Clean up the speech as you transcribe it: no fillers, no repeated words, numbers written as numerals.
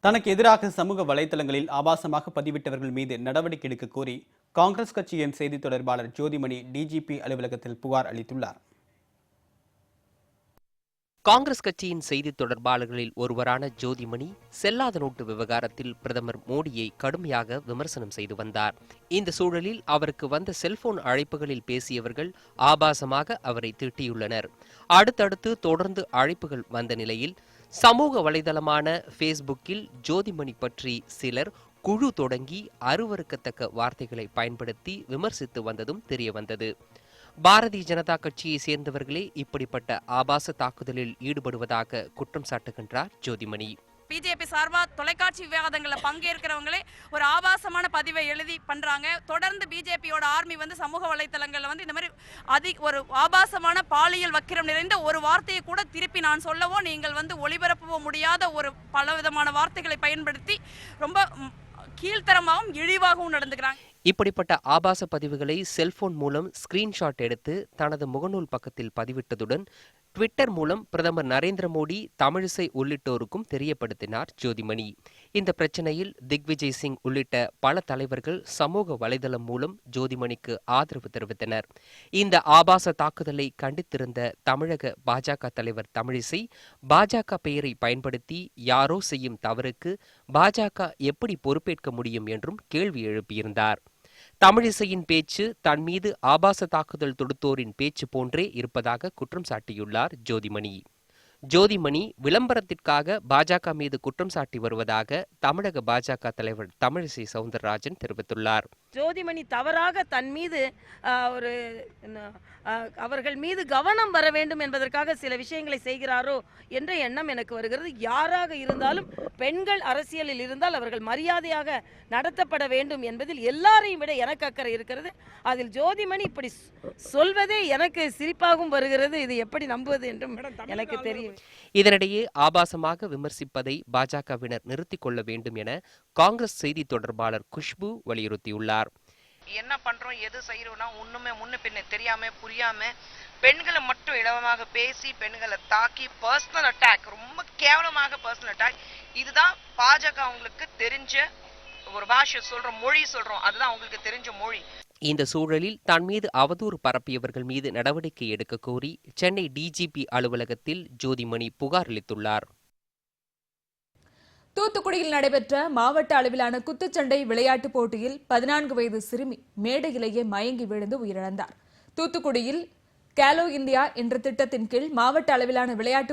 தனக்கு எதிராக சமூக வலைதளங்களில் ஆபாசமாக பதிவிட்டவர்கள் மீது நடவடிக்கை எடுக்க கோரி காங்கிரஸ் கட்சியின் செய்தி தொடர்பாளர் ஜோதிமணி டிஜிபி அலுவலகத்தில் புகார் அளித்துள்ளார். காங்கிரஸ் கட்சியின் செய்தி தொடர்பாளர்களில் ஒருவரான ஜோதிமணி செல்லாத நோட்டு விவகாரத்தில் பிரதமர் மோடியை கடுமையாக விமர்சனம் செய்து வந்தார். இந்த சூழலில் அவருக்கு வந்த செல்போன் அழைப்புகளில் பேசியவர்கள் ஆபாசமாக அவரை திட்டியுள்ளனர். அடுத்தடுத்து தொடர்ந்து அழைப்புகள் வந்த நிலையில் சமூக வலைதளமான ஃபேஸ்புக்கில் ஜோதிமணி பற்றி சிலர் குழு தொடங்கி அருவருக்கத்தக்க வார்த்தைகளை பயன்படுத்தி விமர்சித்து வந்ததும் தெரியவந்தது. பாரதிய ஜனதா கட்சியை சேர்ந்தவர்களே இப்படிப்பட்ட ஆபாச தாக்குதலில் ஈடுபடுவதாக குற்றம் சாட்டுகின்றார் ஜோதிமணி. பிஜேபி சார்பா தொலைக்காட்சி விவாதங்களில் பங்கேற்கிறவங்களே ஒரு ஆபாசமான பதிவை எழுதி பண்றாங்க. தொடர்ந்து பிஜேபியோட ஆர்மி சமூக வலைத்தளங்கள்ல இந்த மாதிரி ஒரு ஆபாசமான பாலியல் வக்கிரம் நிறைந்த ஒரு வார்த்தையை கூட திருப்பி நான் சொல்லவோ நீங்கள் ஒளிபரப்பவோ முடியாத ஒரு பலவிதமான வார்த்தைகளை பயன்படுத்தி ரொம்ப கீழ்த்தரமாகவும் இழிவாகவும் நடந்துக்கிறாங்க. இப்படிப்பட்ட ஆபாச பதிவுகளை செல்போன் மூலம் ஸ்கிரீன்ஷாட் எடுத்து தனது முகநூல் பக்கத்தில் பதிவிட்டதுடன் ட்விட்டர் மூலம் பிரதமர் நரேந்திர மோடி, தமிழிசை உள்ளிட்டோருக்கும் தெரியப்படுத்தினார் ஜோதிமணி. இந்த பிரச்சனையில் திக்விஜய் சிங் உள்ளிட்ட பல தலைவர்கள் சமூக வலைதளம் மூலம் ஜோதிமணிக்கு ஆதரவு தெரிவித்தனர். இந்த ஆபாச தாக்குதலை கண்டித்திருந்த தமிழக பாஜக தலைவர் தமிழிசை பாஜக பெயரை பயன்படுத்தி யாரோ செய்யும் தவறுக்கு பாஜக எப்படி பொறுப்பேற்க முடியும் என்றும் கேள்வி எழுப்பியிருந்தார். தமிழிசையின் பேச்சு தன் மீது ஆபாச தாக்குதல் தொடுத்தோரின் பேச்சு போன்றே இருப்பதாக குற்றம் சாட்டியுள்ளார் ஜோதிமணி. ஜோதிமணி விளம்பரத்திற்காக பாஜக மீது குற்றம் சாட்டி வருவதாக தமிழக பாஜக தலைவர் தமிழிசை சவுந்தரராஜன் தெரிவித்துள்ளார். ஜோதிமணி தவறாக தன் மீது அவர்கள் மீது கவனம் வர வேண்டும் என்பதற்காக சில விஷயங்களை செய்கிறாரோ என்ற எண்ணம் எனக்கு வருகிறது. யாராக இருந்தாலும் பெண்கள் அரசியலில் இருந்தால் அவர்கள் மரியாதையாக நடத்தப்பட வேண்டும் என்பதில் எல்லாரையும் விட எனக்கு அக்கறை இருக்கிறது. அதில் ஜோதிமணி இப்படி சொல்வதே எனக்கு சிரிப்பாகவும் வருகிறது. இது எப்படி நம்புவது என்றும் எனக்கு தெரியும். இதனிடையே ஆபாசமாக விமர்சிப்பதை பாஜகவினர் நிறுத்திக் கொள்ள வேண்டும் என காங்கிரஸ் செய்தி தொடர்பாளர் குஷ்பு வலியுறுத்தியுள்ளார். என்ன பண்றோம், எது செய்யறோம்னா ஒண்ணுமே முன்ன பின்ன தெரியாம புரியாம பெண்களை மட்டும் இலவமாக பேசி பெண்களை தாக்கி பர்சனல் அட்டாக், ரொம்ப கேவலமாக பர்சனல் அட்டாக். இதுதான் பாஜக அவங்களுக்கு தெரிஞ்ச ஒரு பாஷை சொல்றோம், மொழி சொல்றோம், அதுதான் அவங்களுக்கு தெரிஞ்ச மொழி. இந்த சூழலில் தன் மீது அவதூறு பரப்பியவர்கள் மீது நடவடிக்கை எடுக்க கோரி சென்னை டிஜிபி அலுவலகத்தில் ஜோதிமணி புகார் அளித்துள்ளார். தூத்துக்குடியில் நடைபெற்ற மாவட்ட அளவிலான குத்துச்சண்டை விளையாட்டுப் போட்டியில் 14 வயது சிறுமி மேடையிலேயே மயங்கி விழுந்து உயிரிழந்தார். தூத்துக்குடியில் கேலோ இந்தியா என்ற திட்டத்தின் கீழ் மாவட்ட அளவிலான விளையாட்டு